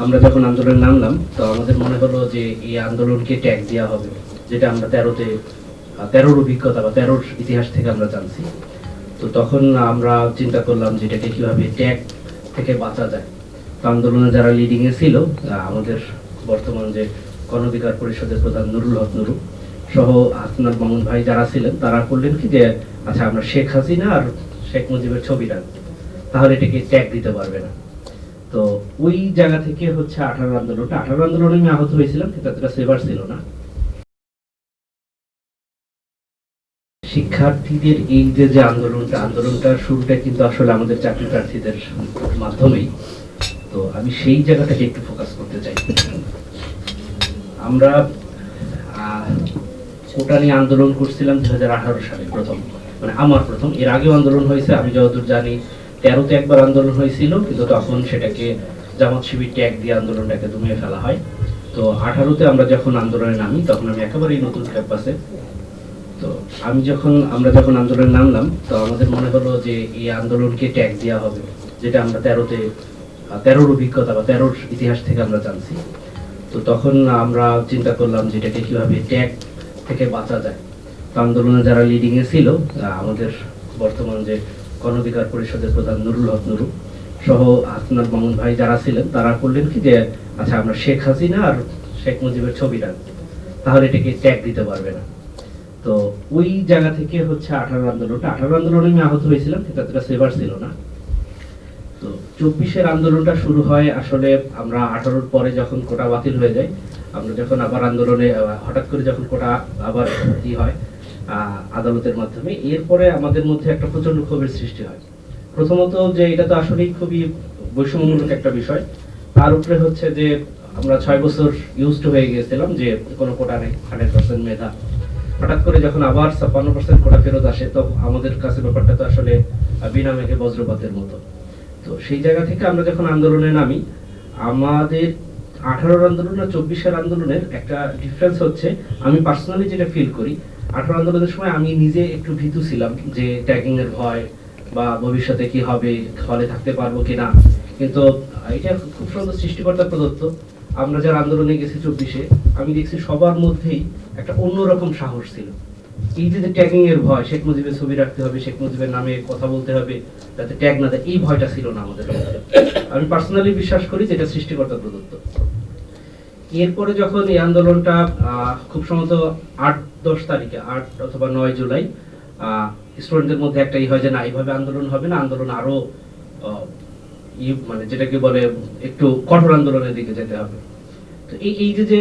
আমরা যখন আন্দোলনে নামলাম তো আমাদের মনে হলো যে এই আন্দোলনকে ট্যাগ দেওয়া হবে, যেটা আমরা তেরোর অভিজ্ঞতা বা তেরোর ইতিহাস থেকে আমরা জানছি। তো তখন আমরা চিন্তা করলাম যে এটাকে কিভাবে ট্যাগ থেকে বাঁচা যায়। তো আন্দোলনে যারা লিডিং এ ছিল, আমাদের বর্তমান যে গণ অধিকার পরিষদের প্রধান নুরুল হক নুরু সহ হাসনাত মামুন ভাই যারা ছিলেন, তারা করলেন কি যে আচ্ছা আমরা শেখ হাসিনা আর শেখ মুজিবের ছবিটা, তাহলে এটাকে ট্যাগ দিতে পারবে না। তো ওই জায়গা থেকে হচ্ছে 18 আন্দোলনে আমি আহত হয়েছিলাম, কিন্তু এতটা সেভার ছিল না। শিক্ষার্থীদের এই যে আন্দোলনটার শুরুটা কিন্তু আসলে আমাদের চাকরি প্রার্থীদের মাধ্যমেই। তো আমি সেই জায়গাটাকে একটু ফোকাস করতে চাই। আমরা কোটা নিয়ে আন্দোলন করছিলাম 2018 সালে প্রথম, মানে আমার প্রথম। এর আগেও আন্দোলন হয়েছে, আমি যতদূর জানি 13তে একবার আন্দোলন হয়েছিল, কিন্তু তখন সেটাকে জামাত শিবির ট্যাগ দিয়ে আন্দোলনটাকে দমিয়ে ফেলা হয়। তো 18তে আমরা যখন আন্দোলনে নামি তখন আমি একেবারেই নতুন ক্যাম্পাসে। তো আমরা যখন আন্দোলনে নামলাম তো আমাদের মনে হলো যে এই আন্দোলনকে ট্যাগ দেওয়া হবে, যেটা আমরা তেরোর অভিজ্ঞতা বা তেরোর ইতিহাস থেকে আমরা জানছি। তো তখন আমরা চিন্তা করলাম যে এটাকে কিভাবে ট্যাগ থেকে বাঁচা যায়। তো আন্দোলনে যারা লিডিং এ ছিল, আমাদের বর্তমান যে গণ অধিকার পরিষদের প্রধান নুরুল হক নুরু সহ হাসনাত মামুন ভাই যারা ছিলেন, তারা করলেন কি যে আচ্ছা আমরা শেখ হাসিনা আর শেখ মুজিবের ছবিটা, তাহলে এটাকে ট্যাগ দিতে পারবে না। তো ওই জায়গা থেকে হচ্ছে 18 আন্দোলনে আমি আহত হয়েছিলাম, কিন্তু এতটা সেভার ছিল না। তো 24-এর আন্দোলনটা শুরু হয় আসলে আমরা 18-র পরে যখন কোটা বাতিল হয়ে যায়, আমরা যখন আবার আন্দোলনে হঠাৎ করে যখন কোটা আবার হয় আদালতের মাধ্যমে, এরপরে আমাদের মধ্যে একটা প্রচন্ড ক্ষোভের সৃষ্টি হয়। প্রথমত যে এটা তো আসলেই খুবই বৈষম্যমূলক একটা বিষয়, তার উপরে হচ্ছে যে আমরা 6 বছর ইউজড হয়ে গিয়েছিলাম যে কোনো কোটা নেই, 100% মেধা। হঠাৎ করে যখন আবার 56% কোটা ফেরত আসে, তো আমাদের কাছে ব্যাপারটা তো আসলে বিনা মেঘে বজ্রপাতের মতো। তো সেই জায়গা থেকে আমরা যখন আন্দোলনে নামি, আমাদের 18 আন্দোলন আর 24-এর আন্দোলনের একটা ডিফারেন্স হচ্ছে, আমি পার্সোনালি যেটা ফিল করি, 18 আন্দোলনের সময় আমি নিজে একটু ভীতু ছিলাম যে ট্যাগিং এর ভয় বা ভবিষ্যতে কি হবে, হলে থাকতে পারবো কিনা। কিন্তু এটা খুব সুন্দর সৃষ্টিকর্তা প্রদত্ত। আমরা যারা আন্দোলনে গেছি 24-এ, আমি দেখছি সবার মধ্যেই একটা অন্যরকম সাহস ছিল। এই যে ট্যাগিং এর ভয়, শেখ মুজিবের ছবি রাখতে হবে, শেখ মুজিবের নামে কথা বলতে হবে, যাতে ট্যাগ না দেয়, এই ভয়টা ছিল না আমাদের মধ্যে। আমি পার্সোনালি বিশ্বাস করি যে এটা সৃষ্টিকর্তা প্রদত্ত। এরপরে যখন এই আন্দোলনটা খুব সম্ভবত 8-10 তারিখে, 8 অথবা 9 জুলাই, স্টুডেন্টদের মধ্যে একটা হয় যে না, এইভাবে আন্দোলন হবে না, আন্দোলন আরো মানে যেটাকে বলে একটু কঠোর আন্দোলনের দিকে যেতে হবে। তো এই যে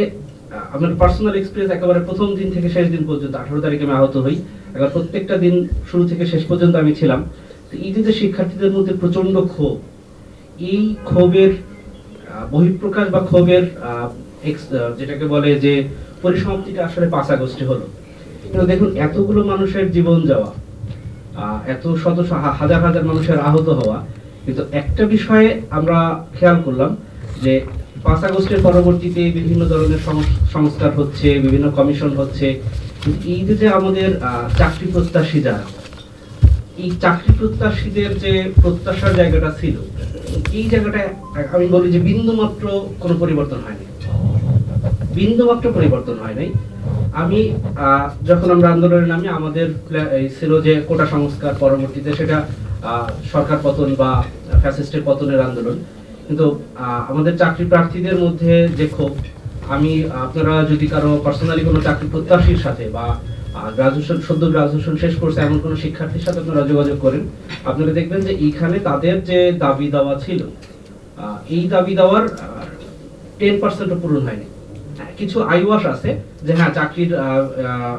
আমার পার্সোনাল এক্সপেরিয়েন্স, একেবারে প্রথম দিন থেকে শেষ দিন পর্যন্ত, 18 তারিখে আমি আহত হই, এবার প্রত্যেকটা দিন শুরু থেকে শেষ পর্যন্ত আমি ছিলাম। তো এই যে শিক্ষার্থীদের মধ্যে প্রচন্ড ক্ষোভ, এই ক্ষোভের বহিঃপ্রকাশ বা ক্ষোভের যেটাকে বলে যে পরিসমাপ্তিটা আসলে 5 আগস্টে হলো। কিন্তু দেখুন, এতগুলো মানুষের জীবন যাওয়া, এত শত হাজার হাজার মানুষের আহত হওয়া, কিন্তু একটা বিষয়ে আমরা খেয়াল করলাম যে 5 আগস্টের পরবর্তীতে বিভিন্ন ধরনের সংস্কার হচ্ছে, বিভিন্ন কমিশন হচ্ছে, এই যে আমাদের চাকরি প্রত্যাশী যারা, এই চাকরি প্রত্যাশীদের যে প্রত্যাশার জায়গাটা ছিল, এই জায়গাটা আমি বলি যে বিন্দুমাত্র কোনো পরিবর্তন হয়নি, বিন্দুমাত্র পরিবর্তন হয় নাই। আমি যখন আমরা আন্দোলনে নামি, আমাদের ছিল যে কোটা সংস্কার, পরবর্তীতে সেটা সরকার পতন বা ফ্যাসিস্টের পতনের আন্দোলন। কিন্তু আমাদের চাকরি প্রার্থীদের মধ্যে যে ক্ষোভ, আমি আপনারা যদি কারো পার্সোনালি কোনো চাকরি প্রত্যাশীর সাথে বা সদ্য গ্রাজুয়েশন শেষ করছে এমন কোনো শিক্ষার্থীর সাথে আপনারা যোগাযোগ করেন, আপনারা দেখবেন যে এইখানে তাদের যে দাবি দাওয়া ছিল, এই দাবি দাওয়ার 10% পূরণ হয়নি। কিছু আইওয়াস আছে যে হ্যাঁ, চাকরির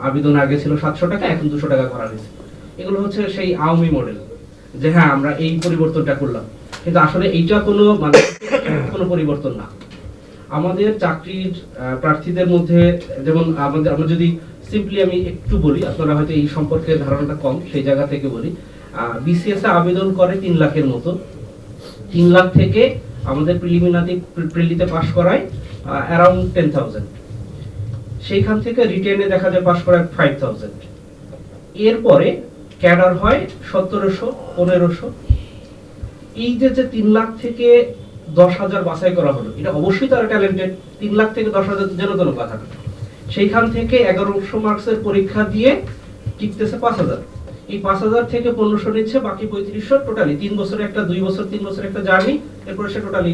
আবেদন আগে ছিল 700 টাকা, এখন 200 টাকা করা হয়েছে। এগুলো হচ্ছে সেই আওয়ামী মডেল, যে হ্যাঁ আমরা এই পরিবর্তনটা করলাম, কিন্তু আসলে এইটা কোনো মানে কোনো পরিবর্তন না। আমাদের চাকরির প্রার্থীদের মধ্যে যেমন আমরা যদি সিম্পলি আমি একটু বলি, আপনারা হয়তো এই সম্পর্কে ধারণাটা কম, সেই জায়গা থেকে বলি। বিসিএস এ আবেদন করে 3 লাখের মতো, 3 লাখ থেকে আমাদের প্রিলিতে পাস করায় অ্যারাউন্ড 10,000, সেইখান থেকে রিটেনে দেখা যায় পাস করায় 5,000, এরপরে ক্যাডার হয় 1700, 1500। এই যে 3 লাখ থেকে 10,000 বাছাই করা হলো, এটা অবশ্যই তারা ট্যালেন্টেড। 3 লাখ থেকে 10,000 যেন তেন কথা না। সেইখান থেকে 1100 মার্কসের পরীক্ষা দিয়ে টিকতেছে 5,000। এই 5,000 থেকে 1500 নিচ্ছে, বাকি 3500 টোটালি 3 বছরে একটা, 2 বছর 3 বছর একটা জার্নি, এরপরে সে টোটালি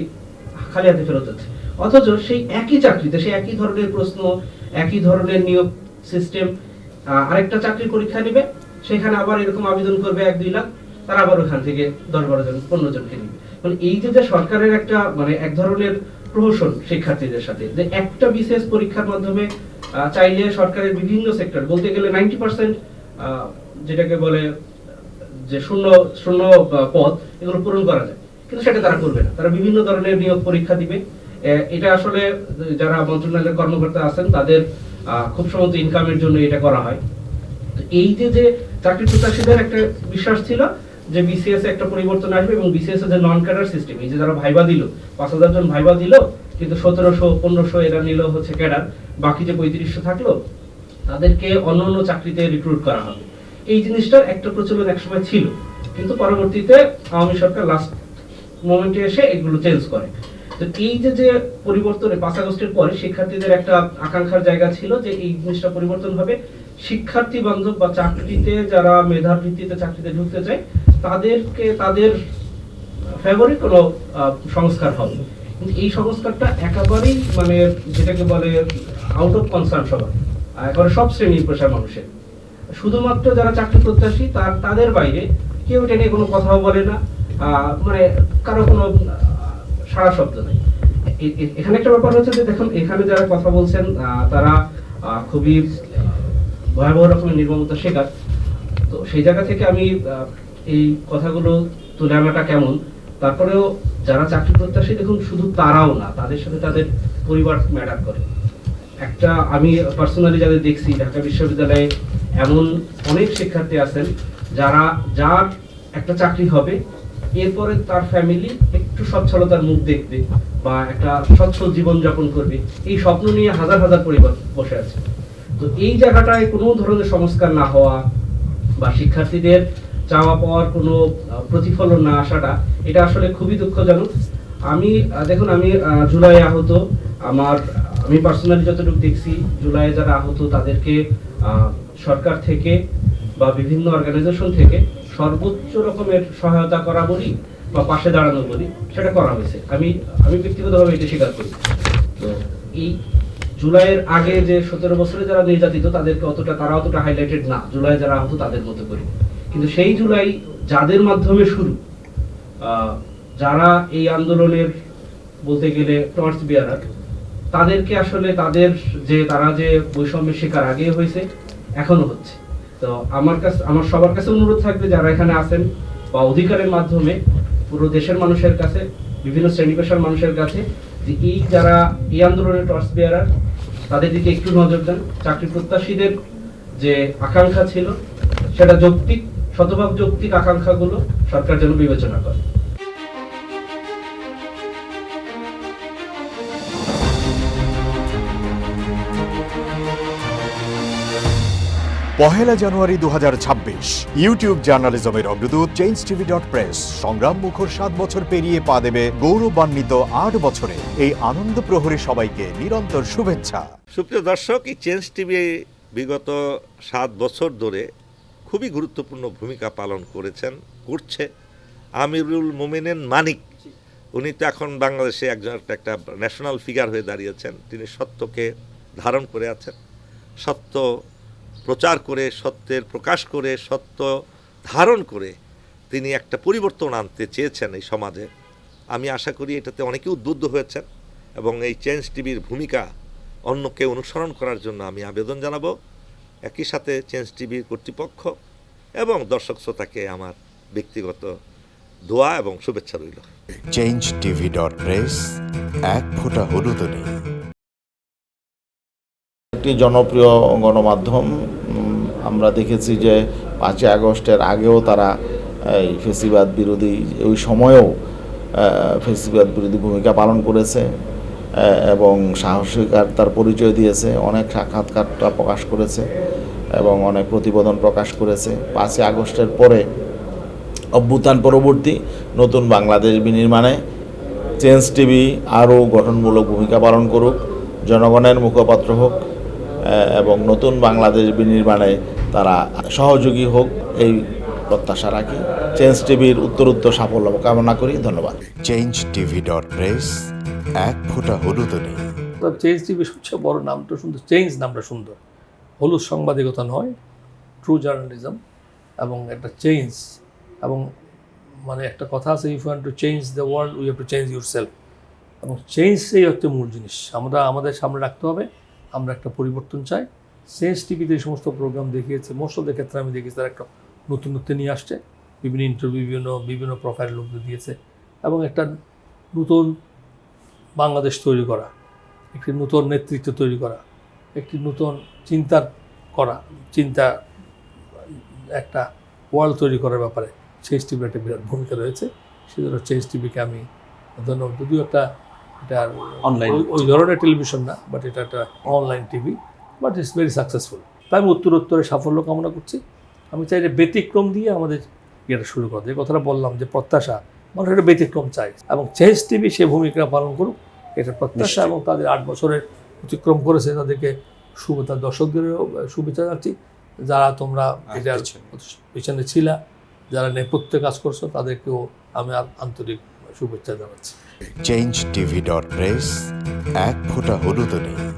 খালি হাতে ফেরত যাচ্ছে। অথচ সেই একই চাকরিতে সেই একই ধরনের প্রশ্ন, একই ধরনের নিয়োগ সিস্টেম, আরেকটা চাকরির পরীক্ষা নেবে, সেখানে আবার এরকম আবেদন করবে 1-2 লাখ, তারা আবার ওখান থেকে 10-12 জন 15 জনকে নিবে। মানে এই যে সরকারের একটা মানে এক ধরনের প্রহসন শিক্ষার্থীদের সাথে, যে একটা বিশেষ পরীক্ষার মাধ্যমে চাইলে সরকারের বিভিন্ন সেক্টর, বলতে গেলে 90% যেটাকে বলে যে শূন্য শূন্য পদ, এগুলো পূরণ করা যায়, কিন্তু সেটা তারা করবে না। তারা বিভিন্ন ধরনের নিয়োগ পরীক্ষা দিবে। এটা আসলে যারা মন্ত্রণালয়ের কর্মকর্তা আছেন তাদের খুব সম্ভবত ইনকামের জন্য এটা করা হয়। তো এই যে চাকরি প্রত্যাশীদের একটা বিশ্বাস ছিল যে বিসিএস একটা পরিবর্তন আসবে, এবং বিসিএস এর যে নন ক্যাডার সিস্টেম, এই যে যারা ভাইবা দিল, 5,000 জন ভাইবা দিল, কিন্তু 1700-1500 এরা নিল হচ্ছে ক্যাডার, বাকি যে 3500 থাকলো তাদেরকে অন্য চাকরিতে রিক্রুট করা হবে। এই জিনিসটার একটা প্রচলন একসময় ছিল, কিন্তু পরবর্তীতে আওয়ামী সরকার লাস্ট মোমেন্টে এসে এগুলো চেঞ্জ করে। তো এই যে পরিবর্তনে 5 আগস্টের পরে শিক্ষার্থীদের একটা আকাঙ্ক্ষার জায়গা ছিল যে এই জিনিসটা পরিবর্তন হবে, শিক্ষার্থী বান্ধব বা চাকরিতে যারা মেধার ভিত্তিতে চাকরিতে ঢুকতে চায় তাদেরকে তাদের ফেভারে কোনো সংস্কার হবে। কিন্তু এই সংস্কারটা একেবারেই মানে যেটাকে বলে আউট অফ কনসার্ন সবার, একেবারে সব শ্রেণীর পেশার মানুষের, শুধুমাত্র যারা চাকরি প্রত্যাশী তাদের বাইরে কেউ এটা নিয়ে কোনো কথাও বলে না, মানে কারো কোনো সারা শব্দ নেই। এখানে একটা ব্যাপার হচ্ছে যে দেখুন, এখানে যারা কথা বলছেন তারা খুবই ভয়াবহ রকমের নির্মমতার শিকার। তো সেই জায়গা থেকে আমি এই কথাগুলো তুলে আনাটা কেমন, তারপরেও যারা চাকরি প্রত্যাশী দেখুন শুধু তারাও না, তাদের সাথে তাদের পরিবার ম্যাটার করে। একটা আমি পার্সোনালি যাদের দেখছি ঢাকা বিশ্ববিদ্যালয়ে এমন অনেক শিক্ষার্থী আছেন যার একটা চাকরি হবে, এরপরে তার ফ্যামিলি একটু সচ্ছলতার মুখ দেখবে বা একটা স্বচ্ছল জীবন যাপন করবে, এই স্বপ্ন নিয়ে হাজার হাজার পরিবার বসে আছে। তো এই জায়গাটায় কোনো ধরনের সংস্কার না হওয়া বা শিক্ষার্থীদের চাওয়া পাওয়ার কোনো প্রতিফলন না আসাটা, এটা আসলে খুবই দুঃখজনক। আমি দেখুন, আমি জুলাই আহত, আমি পার্সোনালি যতটুকু দেখছি, জুলাই যারা আহত তাদেরকে সরকার থেকে বা বিভিন্ন অর্গানাইজেশন থেকে সর্বোচ্চ রকমের সহায়তা করা বলি বা পাশে দাঁড়ানো বলি, সেটা করা হয়েছে। আমি ব্যক্তিগতভাবে এটা স্বীকার করি। তো এই জুলাইয়ের আগে যে 17 বছরে যারা নির্যাতিত তাদেরকে তারা অতটা হাইলাইটেড না, জুলাই যারা আহত তাদের মতো করি। কিন্তু সেই জুলাই যাদের মাধ্যমে শুরু, যারা এই আন্দোলনের বলতে গেলে টর্চ বিয়ারার, তাদেরকে আসলে তারা যে বৈষম্যের শিকার আগে হয়েছে, এখনো হচ্ছে। তো আমার সবার কাছে অনুরোধ থাকবে, যারা এখানে আছেন বা অধিকারের মাধ্যমে পুরো দেশের মানুষের কাছে, বিভিন্ন শ্রেণী পেশার মানুষের কাছে, যে যারা এই আন্দোলনের টর্চ বিয়ারার তাদের দিকে একটু নজর দেন। চাকরি প্রত্যাশীদের যে আকাঙ্ক্ষা ছিল সেটা যৌক্তিক, শতভাগ যৌক্তিক আকাঙ্ক্ষাগুলো সরকার যেন বিবেচনা করে। পহেলা জানুয়ারি 2026 ইউটিউব জার্নালিজমের অগ্রদূত চেঞ্জটিভি.প্রেস সংগ্রাম মুখর 7 বছর পেরিয়ে পা দেবে গৌরবান্বিত 8 বছরে। এই আনন্দ প্রহরী সবাইকে নিরন্তর শুভেচ্ছা। সুপ্রিয় দর্শক, এই চেঞ্জ টিভি বিগত 7 বছর ধরে খুবই গুরুত্বপূর্ণ ভূমিকা পালন করছে আমিরুল মোমিনিন মানিক। উনি তো এখন বাংলাদেশে একটা ন্যাশনাল ফিগার হয়ে দাঁড়িয়েছেন। তিনি সত্যকে ধারণ করে আছেন, সত্য প্রচার করে, সত্যের প্রকাশ করে, সত্য ধারণ করে তিনি একটা পরিবর্তন আনতে চেয়েছেন এই সমাজে। আমি আশা করি এটাতে অনেকে উদ্বুদ্ধ হয়েছেন, এবং এই চেঞ্জ টিভির ভূমিকা অন্যকে অনুসরণ করার জন্য আমি আবেদন জানাবো। একই সাথে চেঞ্জ টিভির কর্তৃপক্ষ এবং দর্শক শ্রোতাকে আমার ব্যক্তিগত দোয়া এবং শুভেচ্ছা রইল। চেঞ্জটিভি.প্রেস, এক ফোঁটা হলুদ নেই। একটি জনপ্রিয় গণমাধ্যম। আমরা দেখেছি যে 5 আগস্টের আগেও তারা এই ফেসিবাদ বিরোধী, ওই সময়েও ফেসিবাদ বিরোধী ভূমিকা পালন করেছে এবং সাহসিকতার পরিচয় দিয়েছে। অনেক সাক্ষাৎকারটা প্রকাশ করেছে এবং অনেক প্রতিবেদন প্রকাশ করেছে। 5 আগস্টের পরে অভ্যুত্থান পরবর্তী নতুন বাংলাদেশ বিনির্মাণে চেঞ্জ টিভি আরও গঠনমূলক ভূমিকা পালন করুক, জনগণের মুখপাত্র হোক এবং নতুন বাংলাদেশ বিনির্মাণে তারা সহযোগী হোক, এই প্রত্যাশা রাখি। চেঞ্জ টিভির উত্তরোত্তর সাফল্য কামনা করি। ধন্যবাদ। changetv.press, এক ফোঁটা হলুদও নেই। চেঞ্জ টিভি সবচেয়ে বড় নামটা সুন্দর, চেঞ্জ নামটা সুন্দর। হলুদ সাংবাদিকতা নয়, ট্রু জার্নালিজম এবং একটা চেঞ্জ। এবং মানে একটা কথা আছে, if you want to change the world we have to change yourself. এবং চেঞ্জটাই হচ্ছে মূল জিনিস, আমরা আমাদের সামনে রাখতে হবে। আমরা একটা পরিবর্তন চাই। চেঞ্জ টিভিতে এই সমস্ত প্রোগ্রাম দেখিয়েছে, মোস্ট অফ দ্য ক্ষেত্রে আমি দেখেছি তারা একটা নতুনত্ব নিয়ে আসছে, বিভিন্ন ইন্টারভিউ বিভিন্ন প্রোফাইল লোকদের দিয়েছে এবং একটা নতুন বাংলাদেশ তৈরি করা, একটি নতুন নেতৃত্ব তৈরি করা, একটি নতুন চিন্তা একটা ওয়ার্ল্ড তৈরি করার ব্যাপারে চেঞ্জ টিভির একটা বিরাট ভূমিকা রয়েছে। সেজন্য চেঞ্জ টিভিকে আমি ধন্যবাদ। যদিও এটা অনলাইন ওই ধরনের টেলিভিশন না, বাট এটা একটা online TV, but it's very successful. তাই আমি উত্তরোত্তরে সাফল্য কামনা করছি। আমি চাই যে ব্যতিক্রম দিয়ে আমাদের ইয়েটা শুরু করতে, যে কথাটা বললাম যে প্রত্যাশা, মানুষ একটা ব্যতিক্রম চাই এবং চেঞ্জ টিভি সে ভূমিকা পালন করুক, এটা প্রত্যাশা। এবং তাদের 8 বছরের অতিক্রম করেছে, তাদেরকে তার দর্শকদেরও শুভেচ্ছা জানাচ্ছি। যারা তোমরা এটার পিছনে ছিলা, যারা নেপথ্যে কাজ করছো, তাদেরকেও আমি আন্তরিক শুভেচ্ছা জানাচ্ছি। changetv.press, এক ফোঁটা হলুদও নেই।